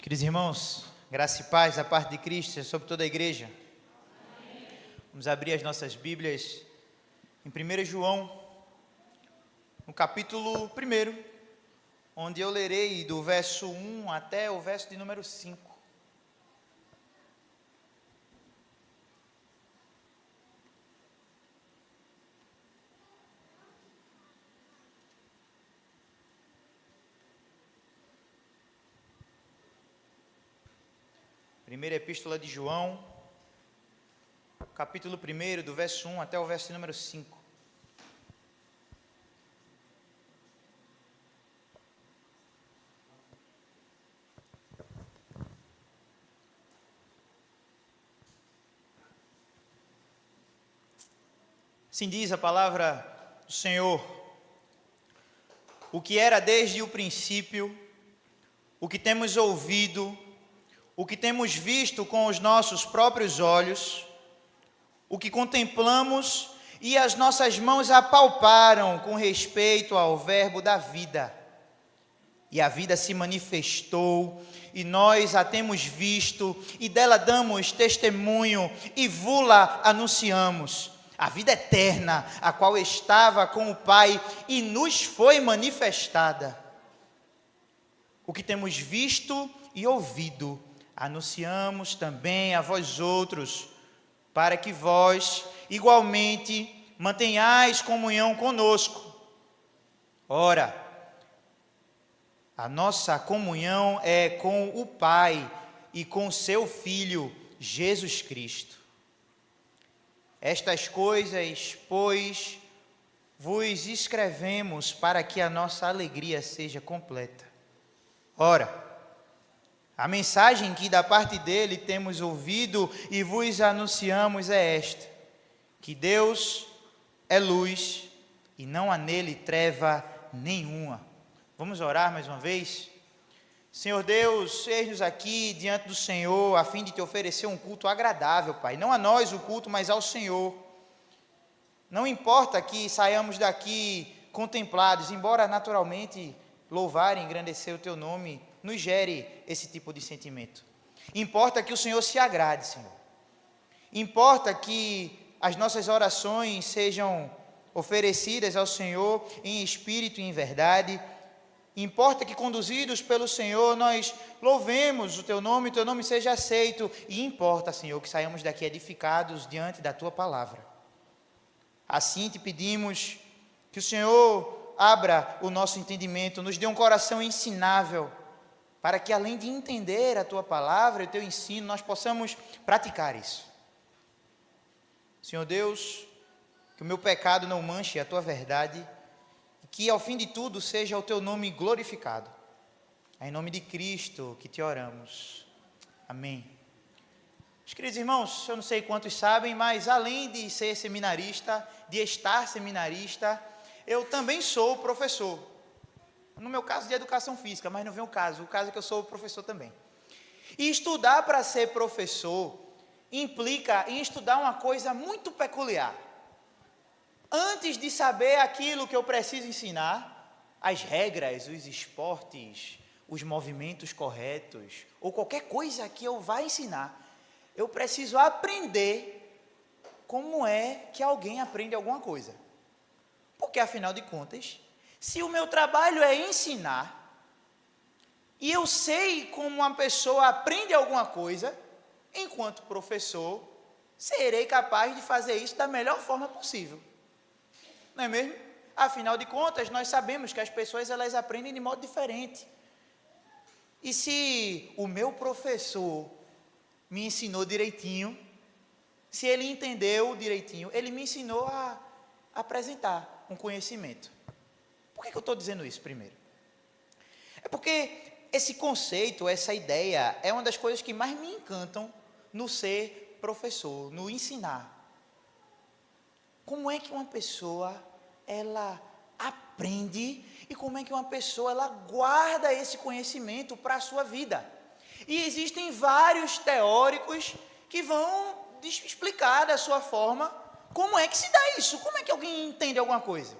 Queridos irmãos, graça e paz da parte de Cristo seja sobre toda a igreja. Amém. Vamos abrir as nossas Bíblias em 1 João, no capítulo 1, onde eu lerei do verso 1 até o verso de número 5. Primeira Epístola de João, capítulo 1, do verso 1 até o verso número 5. Assim diz a palavra do Senhor: o que era desde o princípio, o que temos ouvido, o que temos visto com os nossos próprios olhos, o que contemplamos e as nossas mãos apalparam com respeito ao verbo da vida. E a vida se manifestou, e nós a temos visto, e dela damos testemunho, e vula anunciamos. A vida eterna, a qual estava com o Pai, e nos foi manifestada. O que temos visto e ouvido, anunciamos também a vós outros, para que vós, igualmente, mantenhais comunhão conosco. Ora, a nossa comunhão é com o Pai e com seu Filho, Jesus Cristo. Estas coisas, pois, vos escrevemos para que a nossa alegria seja completa. Ora, a mensagem que da parte dele temos ouvido e vos anunciamos é esta: que Deus é luz e não há nele treva nenhuma. Vamos orar mais uma vez? Senhor Deus, eis-nos aqui diante do Senhor a fim de te oferecer um culto agradável, Pai. Não a nós o culto, mas ao Senhor. Não importa que saiamos daqui contemplados, embora naturalmente louvar e engrandecer o teu nome nos gere esse tipo de sentimento. Importa que o Senhor se agrade, Senhor. Importa que as nossas orações sejam oferecidas ao Senhor em espírito e em verdade. Importa que, conduzidos pelo Senhor, nós louvemos o teu nome seja aceito. E importa, Senhor, que saiamos daqui edificados diante da tua palavra. Assim te pedimos que o Senhor abra o nosso entendimento, nos dê um coração ensinável, para que, além de entender a tua palavra e o teu ensino, nós possamos praticar isso. Senhor Deus, que o meu pecado não manche a tua verdade, e que, ao fim de tudo, seja o teu nome glorificado. É em nome de Cristo que te oramos. Amém. Meus queridos irmãos, eu não sei quantos sabem, mas além de ser seminarista, de estar seminarista, eu também sou professor. No meu caso de educação física, mas não vem o caso é que eu sou professor também. E estudar para ser professor implica em estudar uma coisa muito peculiar. Antes de saber aquilo que eu preciso ensinar, as regras, os esportes, os movimentos corretos, ou qualquer coisa que eu vá ensinar, eu preciso aprender como é que alguém aprende alguma coisa. Porque, afinal de contas, se o meu trabalho é ensinar, e eu sei como uma pessoa aprende alguma coisa, enquanto professor, serei capaz de fazer isso da melhor forma possível. Não é mesmo? Afinal de contas, nós sabemos que as pessoas elas aprendem de modo diferente. E se o meu professor me ensinou direitinho, se ele entendeu direitinho, ele me ensinou a apresentar um conhecimento. Por que eu estou dizendo isso primeiro? É porque esse conceito, essa ideia, é uma das coisas que mais me encantam no ser professor, no ensinar. Como é que uma pessoa, ela aprende e como é que uma pessoa, ela guarda esse conhecimento para a sua vida? E existem vários teóricos que vão explicar da sua forma como é que se dá isso, como é que alguém entende alguma coisa.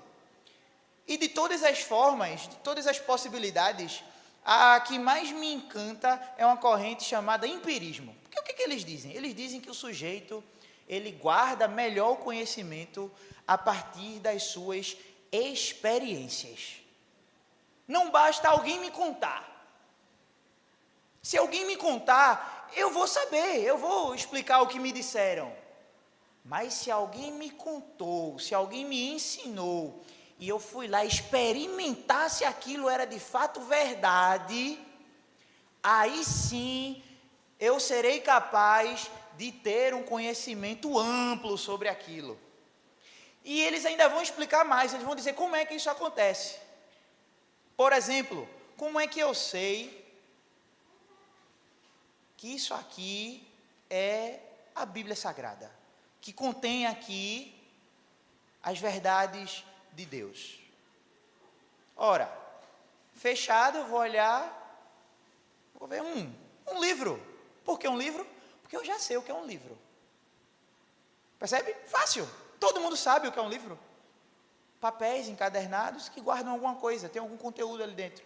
E de todas as formas, de todas as possibilidades, A que mais me encanta é uma corrente chamada empirismo. Porque o que eles dizem? Eles dizem que o sujeito, ele guarda melhor o conhecimento a partir das suas experiências. Não basta alguém me contar. Se alguém me contar, eu vou saber, eu vou explicar o que me disseram. Mas se alguém me contou, se alguém me ensinou, e eu fui lá experimentar se aquilo era de fato verdade, aí sim eu serei capaz de ter um conhecimento amplo sobre aquilo. E eles ainda vão explicar mais, eles vão dizer como é que isso acontece. Por exemplo, como é que eu sei que isso aqui é a Bíblia Sagrada, que contém aqui as verdades de Deus? Ora, fechado, eu vou olhar, vou ver um livro. Por que um livro? Porque eu já sei o que é um livro. Percebe? Fácil. Todo mundo sabe o que é um livro. Papéis encadernados que guardam alguma coisa, tem algum conteúdo ali dentro.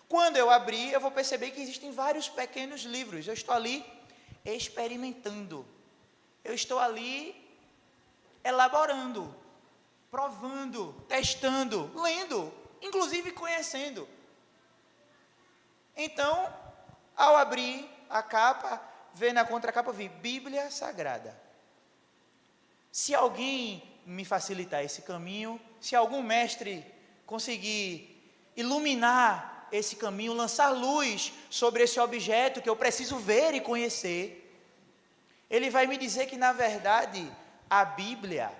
Quando eu abrir, eu vou perceber que existem vários pequenos livros. Eu estou ali experimentando. Eu estou ali elaborando, provando, testando, lendo, inclusive conhecendo. Então, ao abrir a capa, ver na contracapa, vi Bíblia Sagrada. Se alguém me facilitar esse caminho, se algum mestre conseguir iluminar esse caminho, lançar luz sobre esse objeto que eu preciso ver e conhecer, ele vai me dizer que, na verdade, a Bíblia,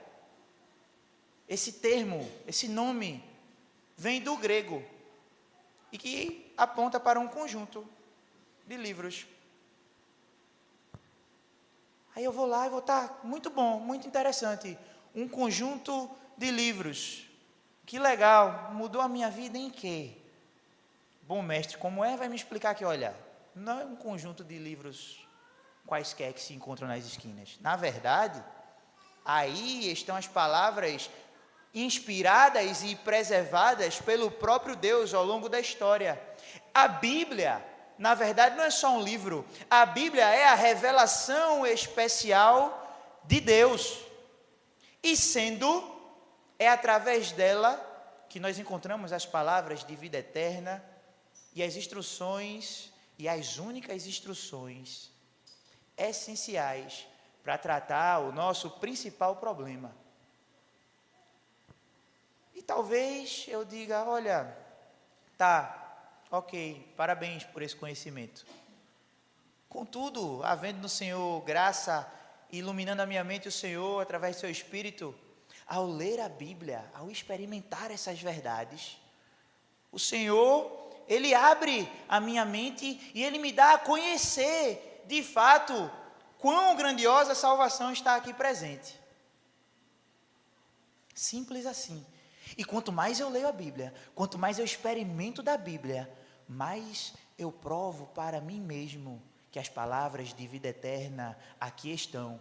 esse termo, esse nome, vem do grego e que aponta para um conjunto de livros. Aí eu vou lá e vou estar muito bom, muito interessante. Um conjunto de livros. Que legal, mudou a minha vida em quê? Bom mestre, como é? Vai me explicar que, olha, não é um conjunto de livros quaisquer que se encontram nas esquinas. Na verdade, aí estão as palavras inspiradas e preservadas pelo próprio Deus ao longo da história. A Bíblia, na verdade, não é só um livro. A Bíblia é a revelação especial de Deus. E é através dela que nós encontramos as palavras de vida eterna e as instruções, e as únicas instruções essenciais para tratar o nosso principal problema. E talvez eu diga, olha, tá, ok, parabéns por esse conhecimento. Contudo, havendo no Senhor graça, iluminando a minha mente o Senhor através do seu Espírito, ao ler a Bíblia, ao experimentar essas verdades, o Senhor, Ele abre a minha mente e Ele me dá a conhecer, de fato, quão grandiosa a salvação está aqui presente. Simples assim. E quanto mais eu leio a Bíblia, quanto mais eu experimento da Bíblia, mais eu provo para mim mesmo que as palavras de vida eterna aqui estão.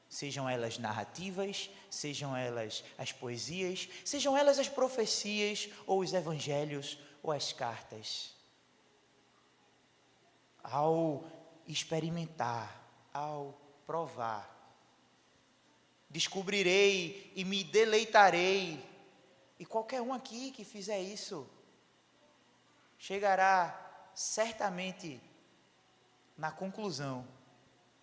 Sejam elas narrativas, sejam elas as poesias, sejam elas as profecias, ou os evangelhos, ou as cartas. Ao experimentar, ao provar, descobrirei e me deleitarei. E qualquer um aqui que fizer isso, chegará certamente na conclusão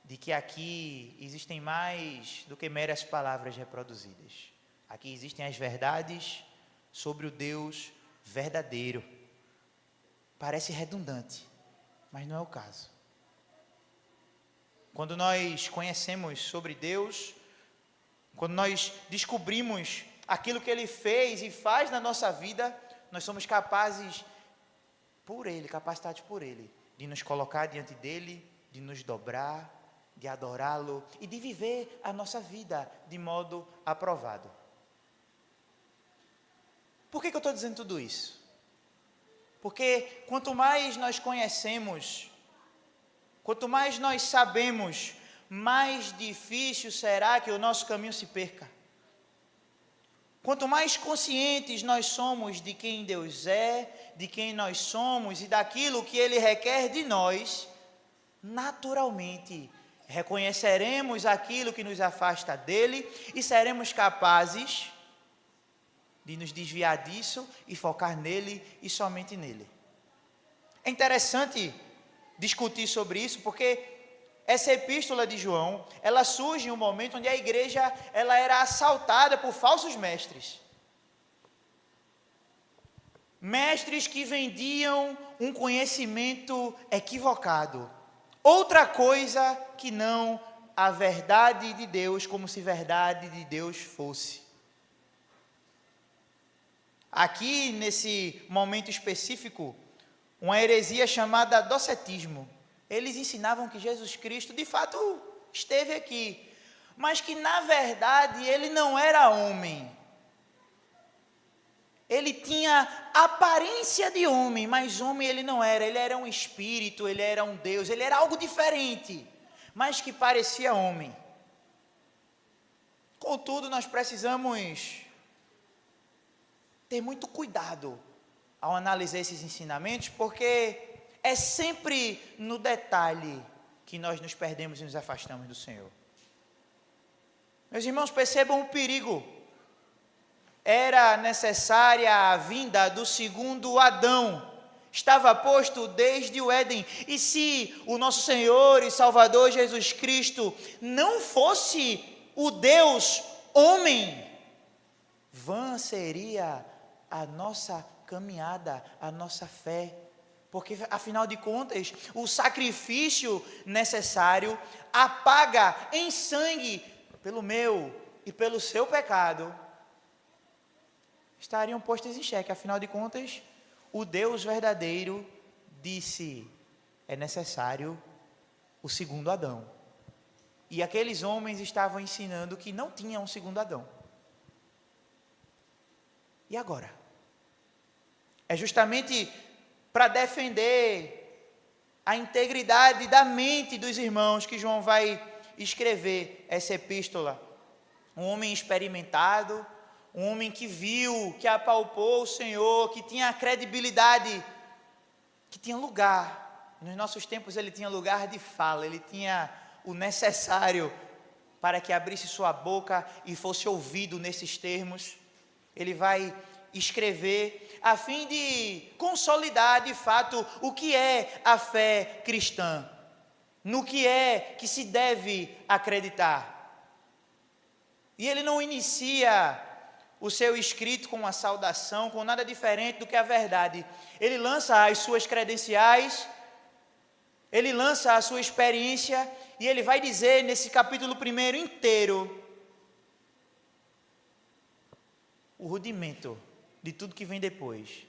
de que aqui existem mais do que meras palavras reproduzidas. Aqui existem as verdades sobre o Deus verdadeiro. Parece redundante, mas não é o caso. Quando nós conhecemos sobre Deus, quando nós descobrimos aquilo que Ele fez e faz na nossa vida, nós somos capazes, por Ele, capacitados por Ele, de nos colocar diante dEle, de nos dobrar, de adorá-lo e de viver a nossa vida de modo aprovado. Por que eu estou dizendo tudo isso? Porque quanto mais nós conhecemos, quanto mais nós sabemos, mais difícil será que o nosso caminho se perca. Quanto mais conscientes nós somos de quem Deus é, de quem nós somos e daquilo que Ele requer de nós, naturalmente reconheceremos aquilo que nos afasta dele e seremos capazes de nos desviar disso e focar nele e somente nele. É interessante discutir sobre isso porque essa epístola de João, ela surge em um momento onde a igreja ela era assaltada por falsos mestres. Mestres que vendiam um conhecimento equivocado. Outra coisa que não a verdade de Deus, como se verdade de Deus fosse. Aqui, nesse momento específico, uma heresia chamada docetismo. Eles ensinavam que Jesus Cristo, de fato, esteve aqui, mas que, na verdade, ele não era homem. Ele tinha aparência de homem, mas homem ele não era. Ele era um espírito, ele era um Deus, ele era algo diferente, mas que parecia homem. Contudo, nós precisamos ter muito cuidado ao analisar esses ensinamentos, porque é sempre no detalhe que nós nos perdemos e nos afastamos do Senhor. Meus irmãos, percebam o perigo. Era necessária a vinda do segundo Adão. Estava posto desde o Éden. E se o nosso Senhor e Salvador Jesus Cristo não fosse o Deus homem, vã seria a nossa caminhada, a nossa fé. Porque, afinal de contas, o sacrifício necessário apaga em sangue pelo meu e pelo seu pecado, estariam postas em xeque. Afinal de contas, o Deus verdadeiro disse, é necessário o segundo Adão. E aqueles homens estavam ensinando que não tinha um segundo Adão. E agora? É justamente para defender a integridade da mente dos irmãos que João vai escrever essa epístola. Um homem experimentado, um homem que viu, que apalpou o Senhor, que tinha credibilidade, que tinha lugar. Nos nossos tempos ele tinha lugar de fala, ele tinha o necessário para que abrisse sua boca e fosse ouvido nesses termos. Ele vai escrever a fim de consolidar de fato o que é a fé cristã, no que é que se deve acreditar. E ele não inicia o seu escrito com uma saudação, com nada diferente do que a verdade. Ele lança as suas credenciais, ele lança a sua experiência, e ele vai dizer nesse capítulo 1 inteiro o rudimento de tudo que vem depois.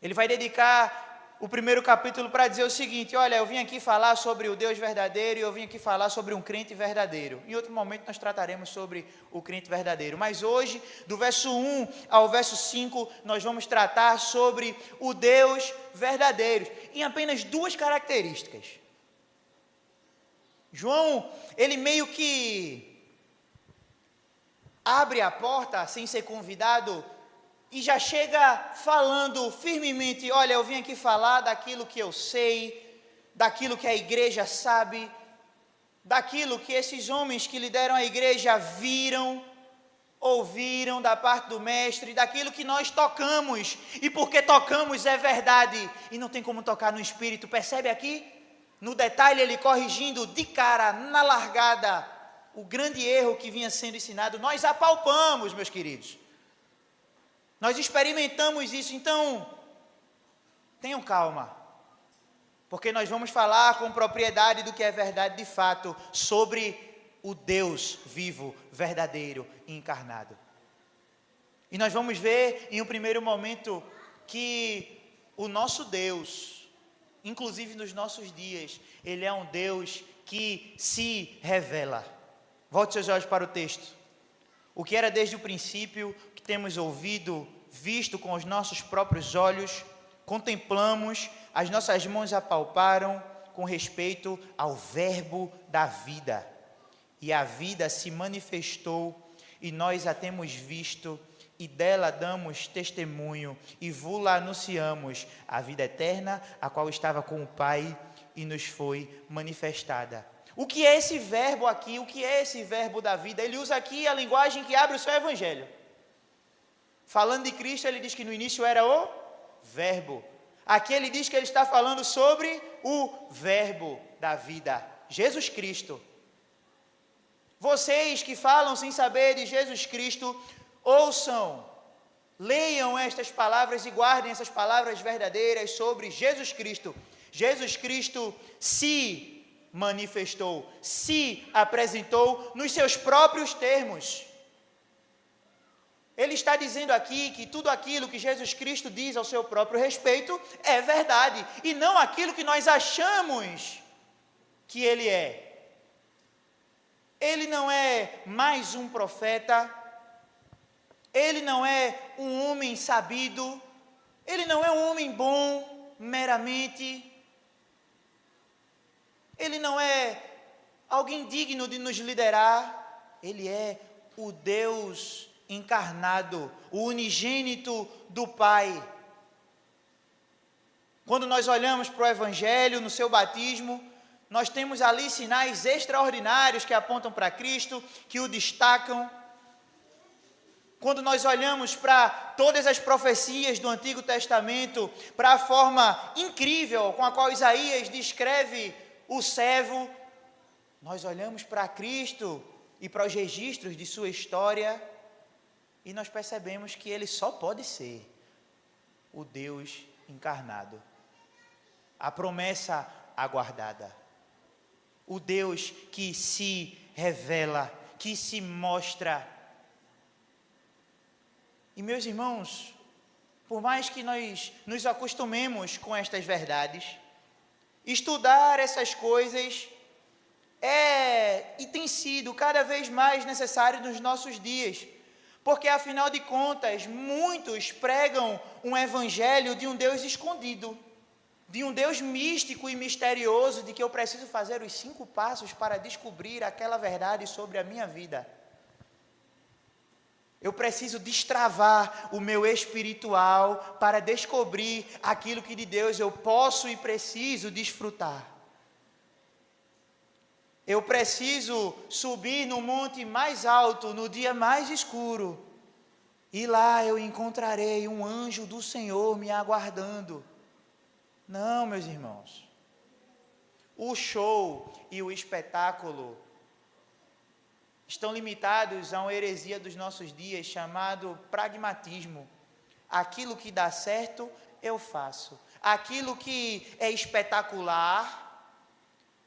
Ele vai dedicar o primeiro capítulo para dizer o seguinte: olha, eu vim aqui falar sobre o Deus verdadeiro e eu vim aqui falar sobre um crente verdadeiro. Em outro momento nós trataremos sobre o crente verdadeiro, mas hoje, do verso 1 ao verso 5, nós vamos tratar sobre o Deus verdadeiro, em apenas duas características. João, ele meio que abre a porta sem ser convidado e já chega falando firmemente: olha, eu vim aqui falar daquilo que eu sei, daquilo que a igreja sabe, daquilo que esses homens que lideram a igreja viram, ouviram da parte do mestre, daquilo que nós tocamos, e porque tocamos é verdade, e não tem como tocar no espírito. Percebe aqui? No detalhe ele corrigindo de cara, na largada, o grande erro que vinha sendo ensinado. Nós apalpamos, meus queridos. Nós experimentamos isso, então, tenham calma, porque nós vamos falar com propriedade do que é verdade de fato, sobre o Deus vivo, verdadeiro e encarnado. E nós vamos ver em um primeiro momento que o nosso Deus, inclusive nos nossos dias, Ele é um Deus que se revela. Volte seus olhos para o texto. O que era desde o princípio, que temos ouvido, visto com os nossos próprios olhos, contemplamos, as nossas mãos apalparam com respeito ao verbo da vida. E a vida se manifestou, e nós a temos visto, e dela damos testemunho, e vos-la anunciamos, a vida eterna, a qual estava com o Pai, e nos foi manifestada. O que é esse verbo aqui? O que é esse verbo da vida? Ele usa aqui a linguagem que abre o seu evangelho. Falando de Cristo, ele diz que no início era o verbo. Aqui ele diz que ele está falando sobre o verbo da vida, Jesus Cristo. Vocês que falam sem saber de Jesus Cristo, ouçam, leiam estas palavras e guardem essas palavras verdadeiras sobre Jesus Cristo. Jesus Cristo se manifestou, se apresentou nos seus próprios termos. Ele está dizendo aqui que tudo aquilo que Jesus Cristo diz ao seu próprio respeito é verdade, e não aquilo que nós achamos que ele é. Ele não é mais um profeta, ele não é um homem sabido, ele não é um homem bom meramente, ele não é alguém digno de nos liderar, ele é o Deus encarnado, o unigênito do Pai. Quando nós olhamos para o Evangelho, no seu batismo, nós temos ali sinais extraordinários que apontam para Cristo, que o destacam. Quando nós olhamos para todas as profecias do Antigo Testamento, para a forma incrível com a qual Isaías descreve o servo, nós olhamos para Cristo e para os registros de sua história, e nós percebemos que ele só pode ser o Deus encarnado, a promessa aguardada, o Deus que se revela, que se mostra. E meus irmãos, por mais que nós nos acostumemos com estas verdades, estudar essas coisas é e tem sido cada vez mais necessário nos nossos dias, porque afinal de contas, muitos pregam um evangelho de um Deus escondido, de um Deus místico e misterioso, de que eu preciso fazer os 5 passos para descobrir aquela verdade sobre a minha vida. Eu preciso destravar o meu espiritual para descobrir aquilo que de Deus eu posso e preciso desfrutar. Eu preciso subir no monte mais alto, no dia mais escuro, e lá eu encontrarei um anjo do Senhor me aguardando. Não, meus irmãos. O show e o espetáculo estão limitados a uma heresia dos nossos dias, chamado pragmatismo. Aquilo que dá certo, eu faço. Aquilo que é espetacular,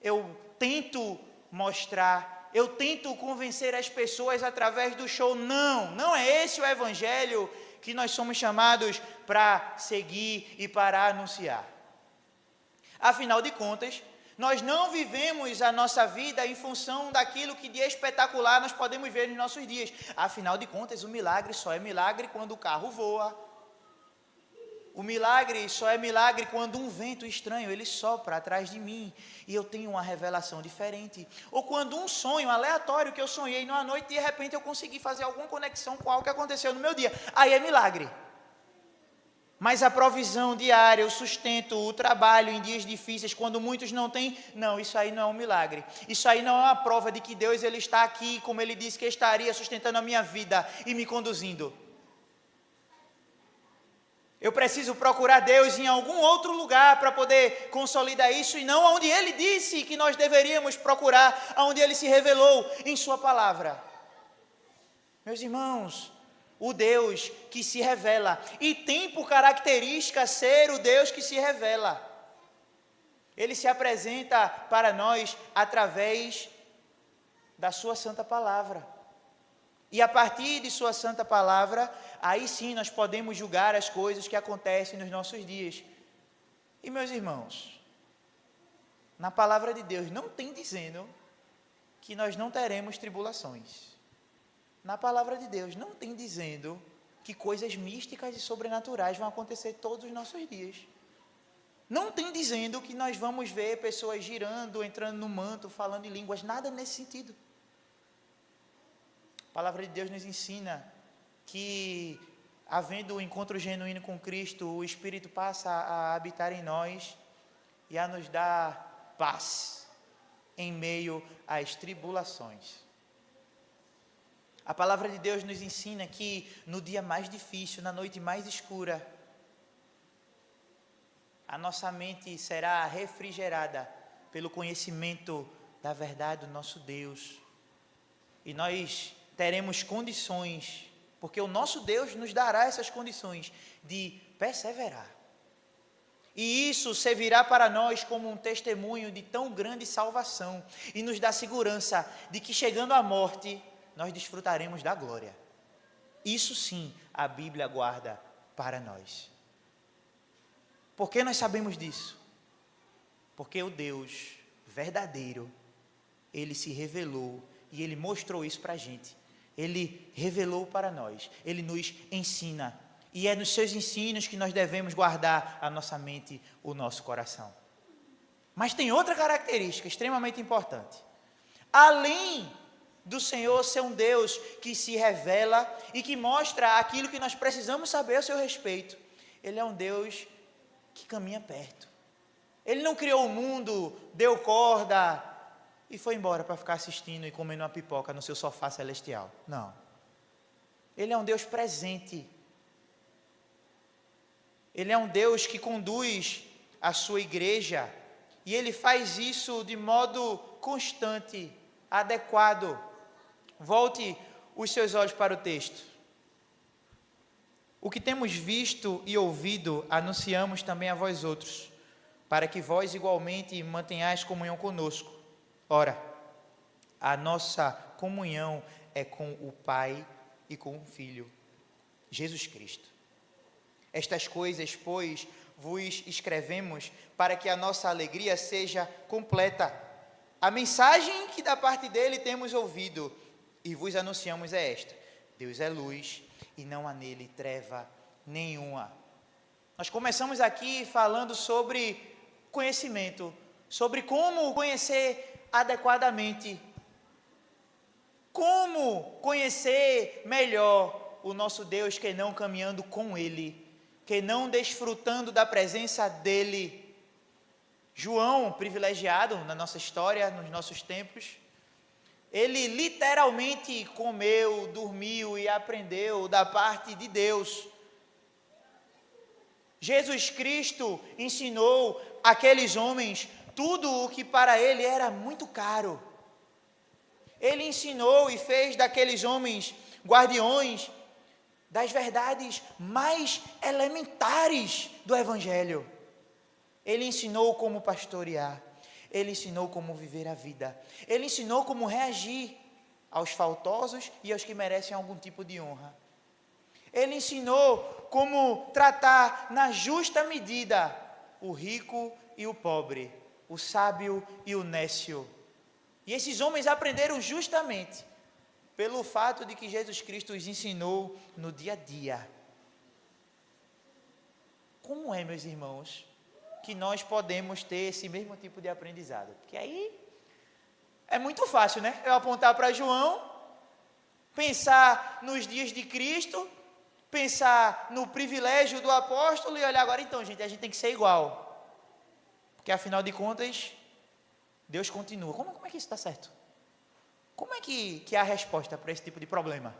eu tento mostrar, eu tento convencer as pessoas através do show. Não é esse o evangelho que nós somos chamados para seguir e para anunciar. Afinal de contas, nós não vivemos a nossa vida em função daquilo que de espetacular nós podemos ver nos nossos dias. Afinal de contas, o milagre só é milagre quando o carro voa. O milagre só é milagre quando um vento estranho, ele sopra atrás de mim e eu tenho uma revelação diferente. Ou quando um sonho aleatório que eu sonhei numa noite, de repente eu consegui fazer alguma conexão com algo que aconteceu no meu dia. Aí é milagre. Mas a provisão diária, o sustento, o trabalho em dias difíceis, quando muitos não têm, não, isso aí não é um milagre. Isso aí não é uma prova de que Deus ele está aqui, como Ele disse que estaria, sustentando a minha vida e me conduzindo. Eu preciso procurar Deus em algum outro lugar para poder consolidar isso, e não onde Ele disse que nós deveríamos procurar, onde Ele se revelou em Sua palavra. Meus irmãos, o Deus que se revela, e tem por característica ser o Deus que se revela. Ele se apresenta para nós através da sua santa palavra. E a partir de sua santa palavra, aí sim nós podemos julgar as coisas que acontecem nos nossos dias. E meus irmãos, na palavra de Deus não tem dizendo que nós não teremos tribulações. Na palavra de Deus não tem dizendo que coisas místicas e sobrenaturais vão acontecer todos os nossos dias. Não tem dizendo que nós vamos ver pessoas girando, entrando no manto, falando em línguas, nada nesse sentido. A palavra de Deus nos ensina que, havendo um encontro genuíno com Cristo, o Espírito passa a habitar em nós e a nos dar paz em meio às tribulações. A palavra de Deus nos ensina que no dia mais difícil, na noite mais escura, a nossa mente será refrigerada pelo conhecimento da verdade do nosso Deus. E nós teremos condições, porque o nosso Deus nos dará essas condições de perseverar. E isso servirá para nós como um testemunho de tão grande salvação e nos dá segurança de que, chegando à morte, nós desfrutaremos da glória. Isso sim a Bíblia guarda para nós. Por que nós sabemos disso? Porque o Deus verdadeiro, Ele se revelou e Ele mostrou isso para a gente. Ele revelou para nós, Ele nos ensina. E é nos seus ensinos que nós devemos guardar a nossa mente, o nosso coração. Mas tem outra característica extremamente importante. Além do Senhor ser um Deus que se revela e que mostra aquilo que nós precisamos saber a seu respeito, Ele é um Deus que caminha perto. Ele não criou o mundo, deu corda e foi embora para ficar assistindo e comendo uma pipoca no seu sofá celestial. Não. Ele é um Deus presente. Ele é um Deus que conduz a sua igreja e Ele faz isso de modo constante, adequado. Volte os seus olhos para o texto. O que temos visto e ouvido, anunciamos também a vós outros, para que vós igualmente mantenhais comunhão conosco. Ora, a nossa comunhão é com o Pai e com o Filho, Jesus Cristo. Estas coisas, pois, vos escrevemos para que a nossa alegria seja completa. A mensagem que da parte dele temos ouvido e vos anunciamos é esta: Deus é luz e não há nele treva nenhuma. Nós começamos aqui falando sobre conhecimento, sobre como conhecer adequadamente, como conhecer melhor o nosso Deus, que não caminhando com Ele, que não desfrutando da presença dEle. João, privilegiado na nossa história, nos nossos tempos, ele literalmente comeu, dormiu e aprendeu da parte de Deus. Jesus Cristo ensinou aqueles homens tudo o que para ele era muito caro. Ele ensinou e fez daqueles homens guardiões das verdades mais elementares do Evangelho. Ele ensinou como pastorear. Ele ensinou como viver a vida. Ele ensinou como reagir aos faltosos e aos que merecem algum tipo de honra. Ele ensinou como tratar na justa medida o rico e o pobre, o sábio e o nécio. E esses homens aprenderam justamente pelo fato de que Jesus Cristo os ensinou no dia a dia. Como é, meus irmãos, que nós podemos ter esse mesmo tipo de aprendizado? Porque aí é muito fácil, né? Eu apontar para João, pensar nos dias de Cristo, pensar no privilégio do apóstolo e olhar agora, então, gente, a gente tem que ser igual. Porque afinal de contas, Deus continua. Como é que isso está certo? Como é que há a resposta para esse tipo de problema?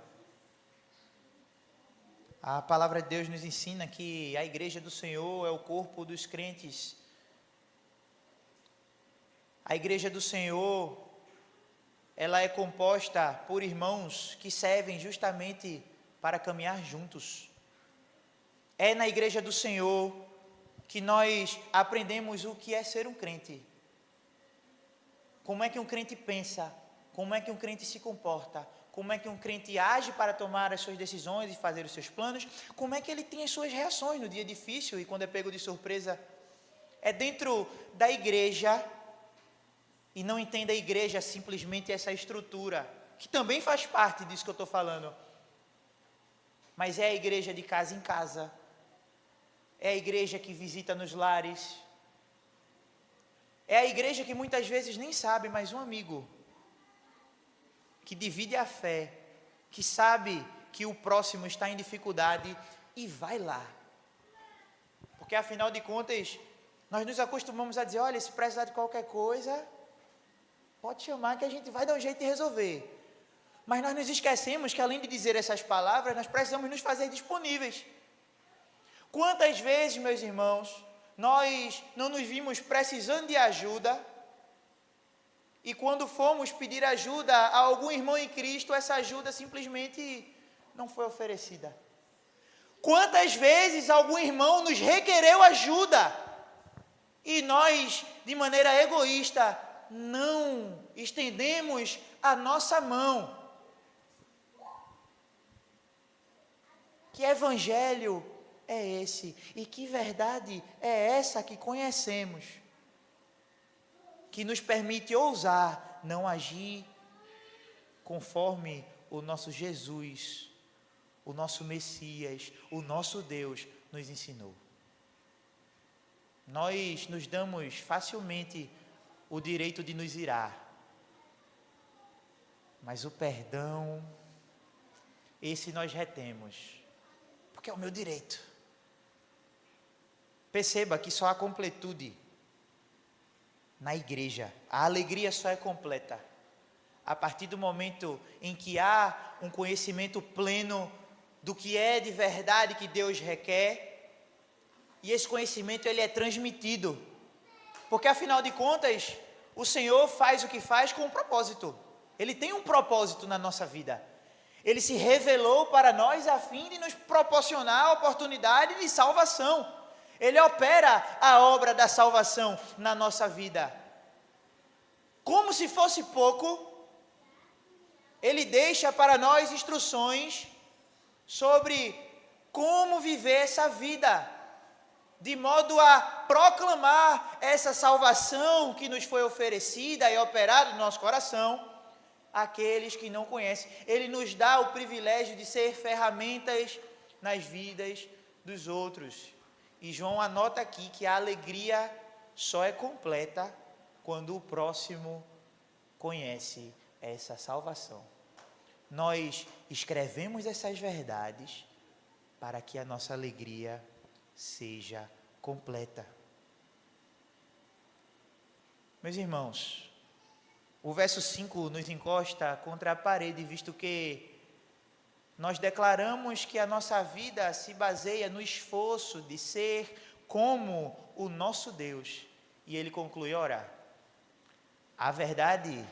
A palavra de Deus nos ensina que a igreja do Senhor é o corpo dos crentes. A igreja do Senhor, ela é composta por irmãos que servem justamente para caminhar juntos. É na igreja do Senhor que nós aprendemos o que é ser um crente. Como é que um crente pensa? Como é que um crente se comporta? Como é que um crente age para tomar as suas decisões e fazer os seus planos? Como é que ele tem as suas reações no dia difícil e quando é pego de surpresa? É dentro da igreja, e não entenda a igreja simplesmente essa estrutura, que também faz parte disso que eu estou falando, mas é a igreja de casa em casa, é a igreja que visita nos lares, é a igreja que muitas vezes nem sabe, mas um amigo que divide a fé que sabe que o próximo está em dificuldade e vai lá. Porque afinal de contas, nós nos acostumamos a dizer, olha, se precisar de qualquer coisa, pode chamar que a gente vai dar um jeito de resolver. Mas nós nos esquecemos que além de dizer essas palavras, nós precisamos nos fazer disponíveis. Quantas vezes, meus irmãos, nós não nos vimos precisando de ajuda, e quando fomos pedir ajuda a algum irmão em Cristo, essa ajuda simplesmente não foi oferecida. Quantas vezes algum irmão nos requereu ajuda, e nós, de maneira egoísta, não estendemos a nossa mão. Que evangelho é esse? E que verdade é essa que conhecemos? Que nos permite ousar não agir conforme o nosso Jesus, o nosso Messias, o nosso Deus nos ensinou. Nós nos damos facilmente o direito de nos irar, mas o perdão, esse nós retemos, porque é o meu direito. Perceba que só há completude na igreja, a alegria só é completa a partir do momento em que há um conhecimento pleno do que é de verdade que Deus requer, e esse conhecimento ele é transmitido, porque afinal de contas, o Senhor faz o que faz com um propósito, Ele tem um propósito na nossa vida, Ele se revelou para nós a fim de nos proporcionar a oportunidade de salvação, Ele opera a obra da salvação na nossa vida. Como se fosse pouco, Ele deixa para nós instruções sobre como viver essa vida, de modo a proclamar essa salvação que nos foi oferecida e operada no nosso coração, àqueles que não conhecem. Ele nos dá o privilégio de ser ferramentas nas vidas dos outros. E João anota aqui que a alegria só é completa quando o próximo conhece essa salvação. Nós escrevemos essas verdades para que a nossa alegria seja completa. Meus irmãos, o verso 5 nos encosta contra a parede, visto que nós declaramos que a nossa vida se baseia no esforço de ser como o nosso Deus. E ele conclui, ora, a verdade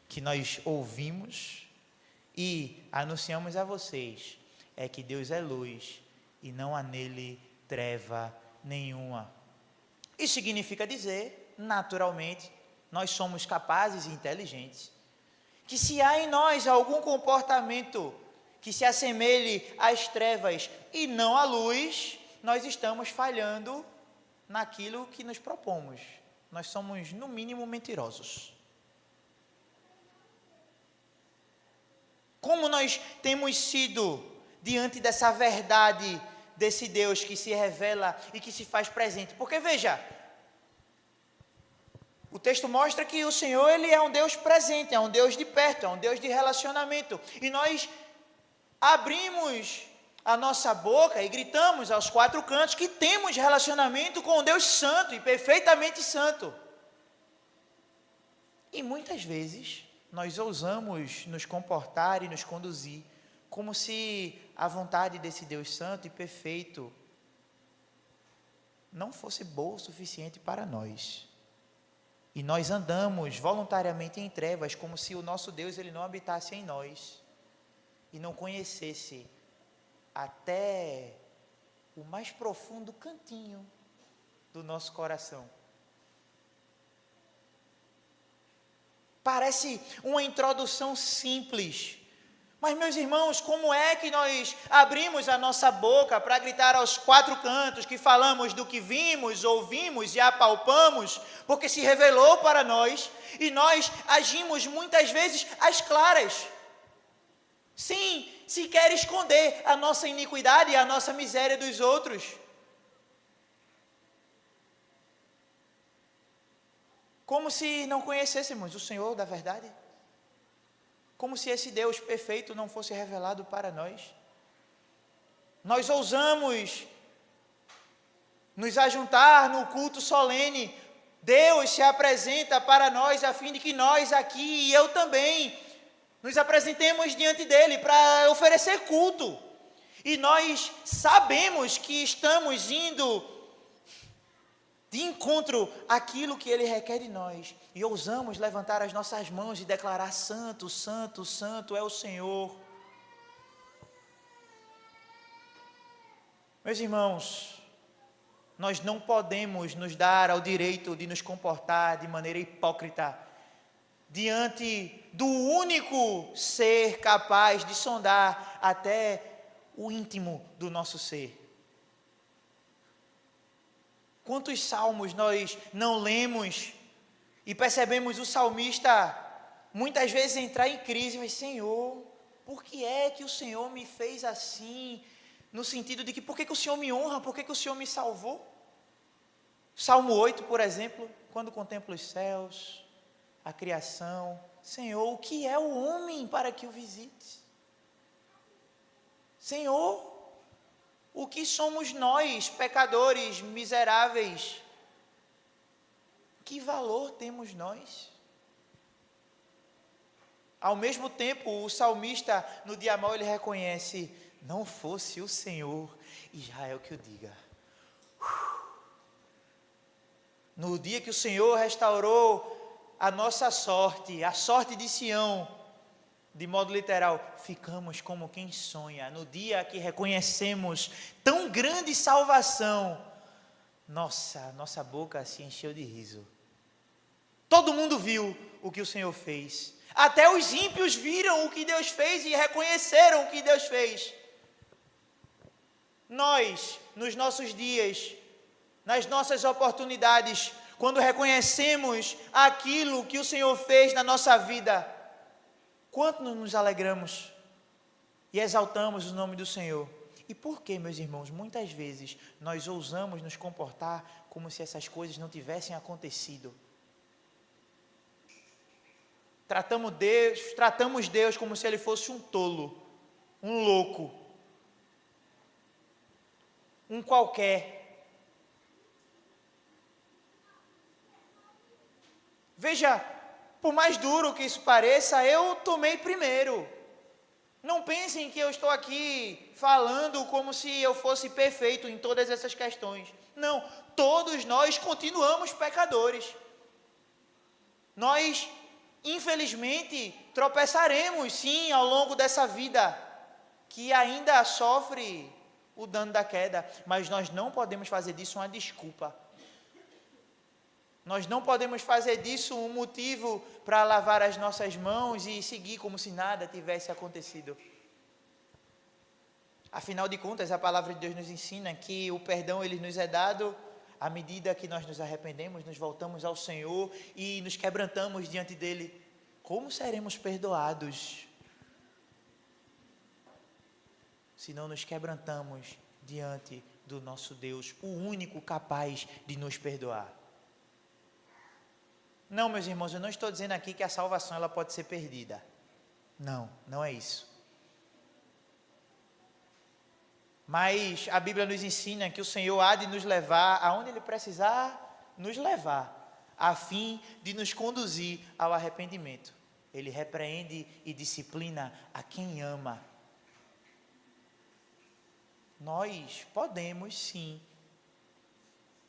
que nós ouvimos e anunciamos a vocês é que Deus é luz e não há nele treva nenhuma. Isso significa dizer, naturalmente, nós somos capazes e inteligentes, que se há em nós algum comportamento que se assemelhe às trevas e não à luz, nós estamos falhando naquilo que nos propomos. Nós somos, no mínimo, mentirosos. Como nós temos sido diante dessa verdade, desse Deus que se revela e que se faz presente? Porque veja, o texto mostra que o Senhor, Ele é um Deus presente, é um Deus de perto, é um Deus de relacionamento. E nós abrimos a nossa boca e gritamos aos quatro cantos que temos relacionamento com um Deus santo e perfeitamente santo. E muitas vezes nós ousamos nos comportar e nos conduzir como se a vontade desse Deus santo e perfeito não fosse boa o suficiente para nós. E nós andamos voluntariamente em trevas, como se o nosso Deus ele não habitasse em nós e não conhecesse até o mais profundo cantinho do nosso coração. Parece uma introdução simples, mas, meus irmãos, como é que nós abrimos a nossa boca para gritar aos quatro cantos que falamos do que vimos, ouvimos e apalpamos, porque se revelou para nós, e nós agimos muitas vezes às claras, sim, se quer esconder a nossa iniquidade e a nossa miséria dos outros. Como se não conhecêssemos o Senhor da verdade. como se esse Deus perfeito não fosse revelado para nós. Nós ousamos nos ajuntar no culto solene. Deus se apresenta para nós a fim de que nós aqui e eu também nos apresentemos diante dele para oferecer culto. E nós sabemos que estamos indo de encontro àquilo que ele requer de nós. E ousamos levantar as nossas mãos e declarar: Santo, Santo, Santo é o Senhor. Meus irmãos, nós não podemos nos dar ao direito de nos comportar de maneira hipócrita diante do único ser capaz de sondar até o íntimo do nosso ser. Quantos salmos nós não lemos e percebemos o salmista muitas vezes entrar em crise, mas Senhor, por que é que o Senhor me fez assim? No sentido de que, por que o Senhor me honra? Por que o Senhor me salvou? Salmo 8, por exemplo, quando contemplo os céus, a criação, Senhor, o que é o homem para que o visites? Senhor, o que somos nós, pecadores, miseráveis? Que valor temos nós? Ao mesmo tempo, o salmista, no dia mau, ele reconhece: não fosse o Senhor, Israel que o diga. No dia que o Senhor restaurou a nossa sorte, a sorte de Sião, de modo literal, ficamos como quem sonha. No dia que reconhecemos tão grande salvação, nossa boca se encheu de riso. Todo mundo viu o que o Senhor fez. Até os ímpios viram o que Deus fez e reconheceram o que Deus fez. Nós, nos nossos dias, nas nossas oportunidades, quando reconhecemos aquilo que o Senhor fez na nossa vida, quanto nos alegramos e exaltamos o nome do Senhor. E por que, meus irmãos, muitas vezes nós ousamos nos comportar como se essas coisas não tivessem acontecido? Tratamos Deus como se Ele fosse um tolo, um louco, um qualquer. Veja, por mais duro que isso pareça, eu tomei primeiro. Não pensem que eu estou aqui falando como se eu fosse perfeito em todas essas questões. Não, todos nós continuamos pecadores. Nós, infelizmente, tropeçaremos sim ao longo dessa vida, que ainda sofre o dano da queda, mas nós não podemos fazer disso uma desculpa. Nós não podemos fazer disso um motivo para lavar as nossas mãos e seguir como se nada tivesse acontecido. Afinal de contas, a palavra de Deus nos ensina que o perdão ele nos é dado à medida que nós nos arrependemos, nos voltamos ao Senhor e nos quebrantamos diante dele. Como seremos perdoados se não nos quebrantamos diante do nosso Deus, o único capaz de nos perdoar? Não, meus irmãos, eu não estou dizendo aqui que a salvação ela pode ser perdida. Não, não é isso. Mas a Bíblia nos ensina que o Senhor há de nos levar aonde Ele precisar nos levar, a fim de nos conduzir ao arrependimento. Ele repreende e disciplina a quem ama. Nós podemos sim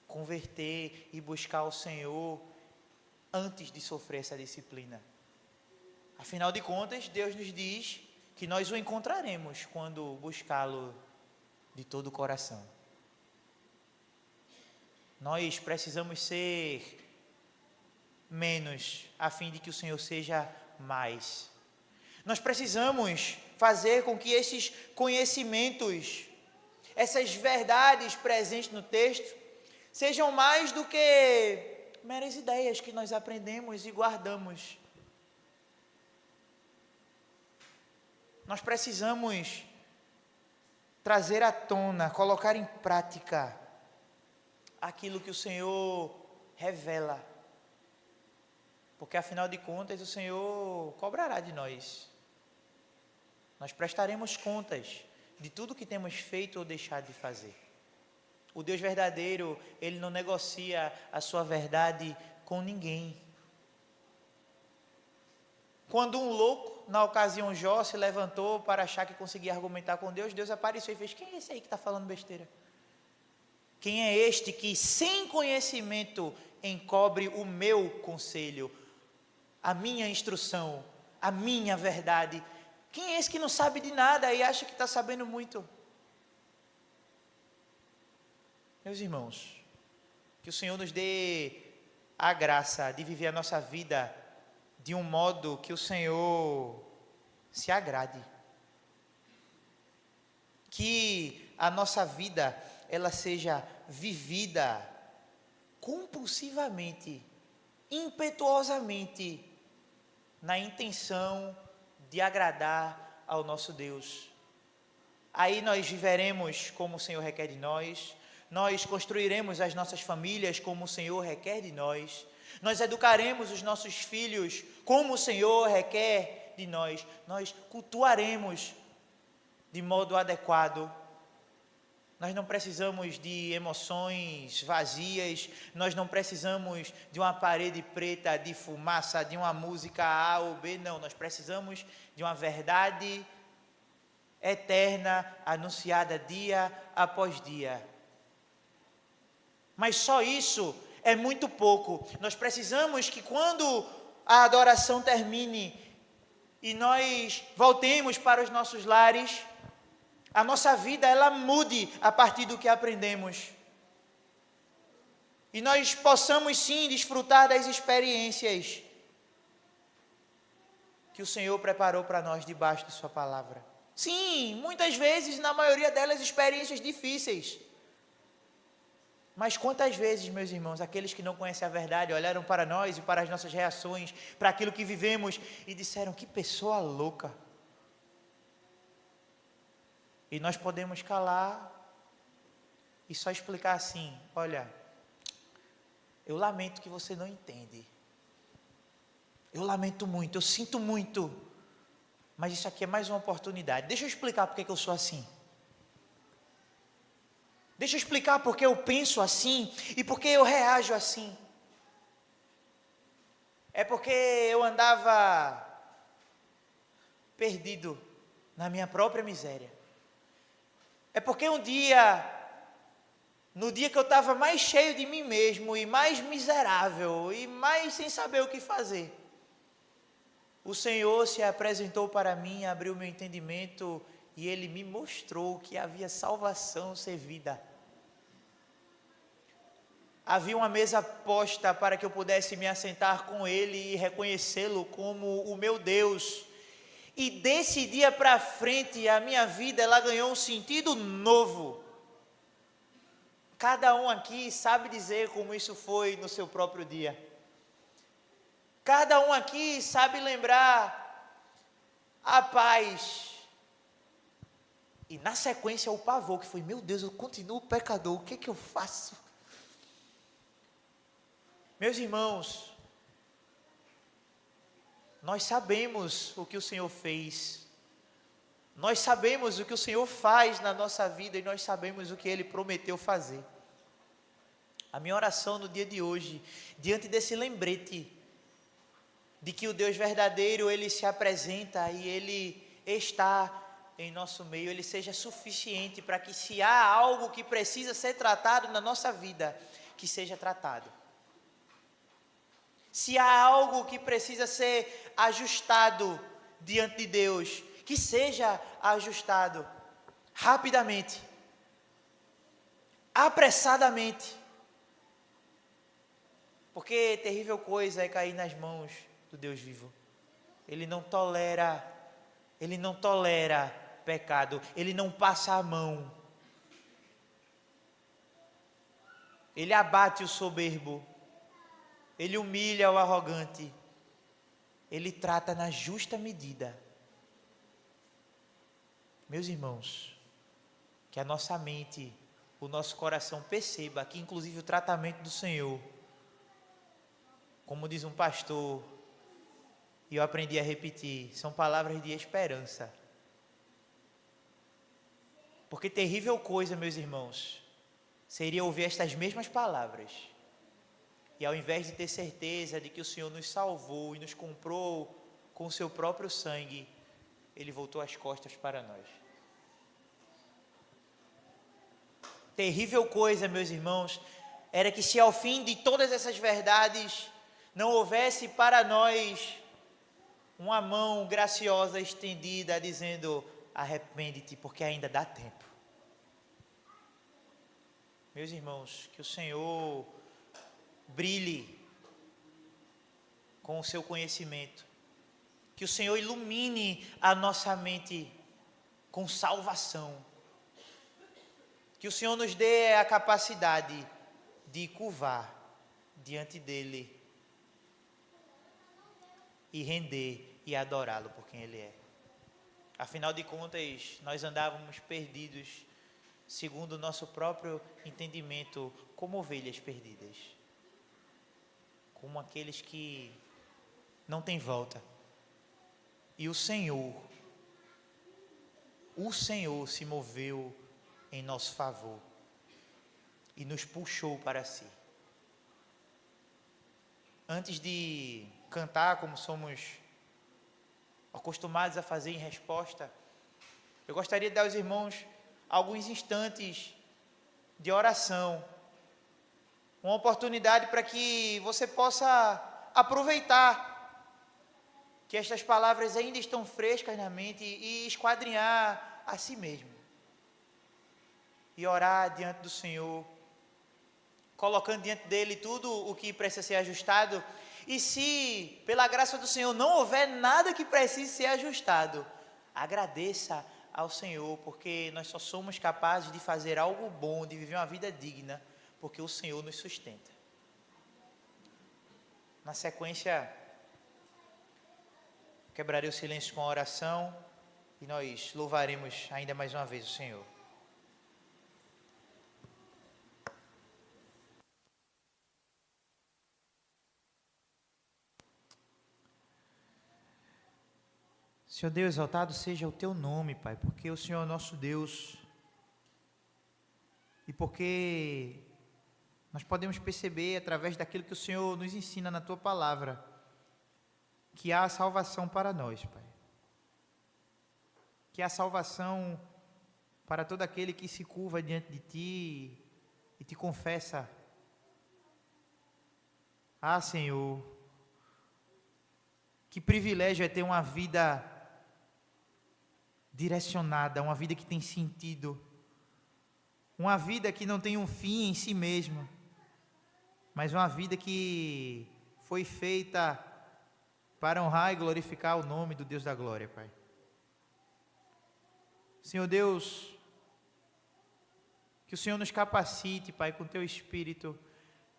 converter e buscar o Senhor antes de sofrer essa disciplina. Afinal de contas, Deus nos diz que nós o encontraremos quando buscá-lo de todo o coração. Nós precisamos ser menos, a fim de que o Senhor seja mais. Nós precisamos fazer com que esses conhecimentos, essas verdades presentes no texto, sejam mais do que meras ideias que nós aprendemos e guardamos. Nós precisamos trazer à tona, colocar em prática aquilo que o Senhor revela. Porque afinal de contas o Senhor cobrará de nós Nós prestaremos contas de tudo que temos feito ou deixado de fazer. O Deus verdadeiro, Ele não negocia a sua verdade com ninguém. Quando um louco, na ocasião Jó, se levantou para achar que conseguia argumentar com Deus, Deus apareceu e fez: quem é esse aí que está falando besteira? Quem é este que sem conhecimento encobre o meu conselho, a minha instrução, a minha verdade? Quem é esse que não sabe de nada e acha que está sabendo muito? Meus irmãos, que o Senhor nos dê a graça de viver a nossa vida de um modo que o Senhor se agrade. Que a nossa vida, ela seja vivida compulsivamente, impetuosamente, na intenção de agradar ao nosso Deus. Aí nós viveremos como o Senhor requer de nós. Nós construiremos as nossas famílias como o Senhor requer de nós. Nós educaremos os nossos filhos como o Senhor requer de nós. Nós cultuaremos de modo adequado. Nós não precisamos de emoções vazias. Nós não precisamos de uma parede preta, de fumaça, de uma música A ou B. Não, nós precisamos de uma verdade eterna, anunciada dia após dia. Mas só isso é muito pouco. Nós precisamos que quando a adoração termine e nós voltemos para os nossos lares, a nossa vida ela mude a partir do que aprendemos. E nós possamos sim desfrutar das experiências que o Senhor preparou para nós debaixo de sua palavra. Sim, muitas vezes, na maioria delas, experiências difíceis. Mas quantas vezes, meus irmãos, aqueles que não conhecem a verdade olharam para nós e para as nossas reações, para aquilo que vivemos e disseram: que pessoa louca. E nós podemos calar e só explicar assim: olha, eu lamento que você não entende. Eu lamento muito, eu sinto muito. Mas isso aqui é mais uma oportunidade. Deixa eu explicar porque que eu sou assim. Deixa eu explicar porque eu penso assim e porque eu reajo assim. É porque eu andava perdido na minha própria miséria. É porque um dia, no dia que eu estava mais cheio de mim mesmo e mais miserável e mais sem saber o que fazer, o Senhor se apresentou para mim, abriu meu entendimento e Ele me mostrou que havia salvação servida. Havia uma mesa posta para que eu pudesse me assentar com Ele e reconhecê-lo como o meu Deus. E desse dia para frente, a minha vida ela ganhou um sentido novo. Cada um aqui sabe dizer como isso foi no seu próprio dia. Cada um aqui sabe lembrar a paz. E na sequência o pavor, que foi: meu Deus, eu continuo pecador, o que é que eu faço? Meus irmãos, nós sabemos o que o Senhor fez. Nós sabemos o que o Senhor faz na nossa vida e nós sabemos o que Ele prometeu fazer. A minha oração no dia de hoje, diante desse lembrete de que o Deus verdadeiro, Ele se apresenta e Ele está em nosso meio, Ele seja suficiente para que, se há algo que precisa ser tratado na nossa vida, que seja tratado. Se há algo que precisa ser ajustado diante de Deus, que seja ajustado rapidamente, apressadamente. Porque terrível coisa é cair nas mãos do Deus vivo. Ele não tolera pecado, Ele não passa a mão. Ele abate o soberbo, Ele humilha o arrogante, Ele trata na justa medida. Meus irmãos, que a nossa mente, o nosso coração perceba que inclusive o tratamento do Senhor, como diz um pastor, e eu aprendi a repetir, são palavras de esperança. Porque terrível coisa, meus irmãos, seria ouvir estas mesmas palavras e, ao invés de ter certeza de que o Senhor nos salvou e nos comprou com o seu próprio sangue, Ele voltou as costas para nós. Terrível coisa, meus irmãos, era que, se ao fim de todas essas verdades não houvesse para nós uma mão graciosa estendida dizendo: arrepende-te, porque ainda dá tempo. Meus irmãos, que o Senhor brilhe com o seu conhecimento, que o Senhor ilumine a nossa mente com salvação, que o Senhor nos dê a capacidade de curvar diante dEle e render e adorá-lo por quem Ele é. Afinal de contas, nós andávamos perdidos, segundo o nosso próprio entendimento, como ovelhas perdidas, como aqueles que não têm volta. E o Senhor se moveu em nosso favor e nos puxou para si. Antes de cantar, como somos acostumados a fazer em resposta, eu gostaria de dar aos irmãos alguns instantes de oração, uma oportunidade para que você possa aproveitar que estas palavras ainda estão frescas na mente e esquadrinhar a si mesmo e orar diante do Senhor, colocando diante dele tudo o que precisa ser ajustado. E se pela graça do Senhor não houver nada que precise ser ajustado, agradeça ao Senhor, porque nós só somos capazes de fazer algo bom, de viver uma vida digna, porque o Senhor nos sustenta. Na sequência, quebrarei o silêncio com a oração e nós louvaremos ainda mais uma vez o Senhor. Senhor Deus, exaltado seja o Teu nome, Pai, porque o Senhor é nosso Deus e porque nós podemos perceber através daquilo que o Senhor nos ensina na Tua palavra, que há salvação para nós, Pai, que há salvação para todo aquele que se curva diante de Ti e Te confessa. Ah, Senhor, que privilégio é ter uma vida direcionada, uma vida que tem sentido, uma vida que não tem um fim em si mesma, mas uma vida que foi feita para honrar e glorificar o nome do Deus da glória, Pai. Senhor Deus, que o Senhor nos capacite, Pai, com Teu Espírito,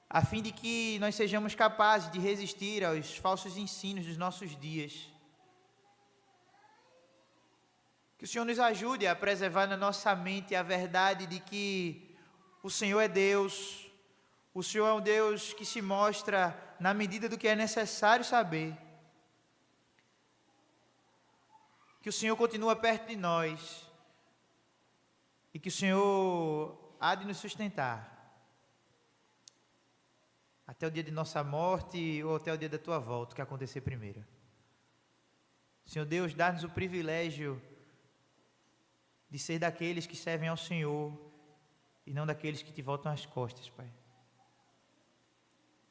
a fim de que nós sejamos capazes de resistir aos falsos ensinos dos nossos dias. Que o Senhor nos ajude a preservar na nossa mente a verdade de que o Senhor é Deus, o Senhor é um Deus que se mostra na medida do que é necessário saber. Que o Senhor continua perto de nós e que o Senhor há de nos sustentar até o dia de nossa morte ou até o dia da Tua volta, o que acontecer primeiro. Senhor Deus, dá-nos o privilégio de ser daqueles que servem ao Senhor e não daqueles que Te voltam as costas, Pai.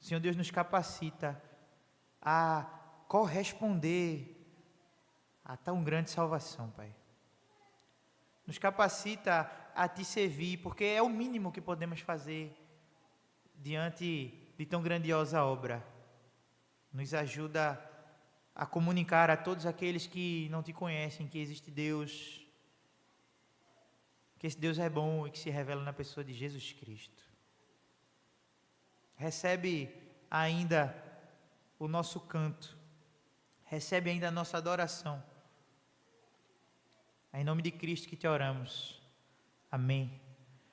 Senhor Deus, nos capacita a corresponder a tão grande salvação, Pai. Nos capacita a Te servir, porque é o mínimo que podemos fazer diante de tão grandiosa obra. Nos ajuda a comunicar a todos aqueles que não Te conhecem que existe Deus, que esse Deus é bom e que se revela na pessoa de Jesus Cristo. Recebe ainda o nosso canto, recebe ainda a nossa adoração. É em nome de Cristo que Te oramos. Amém.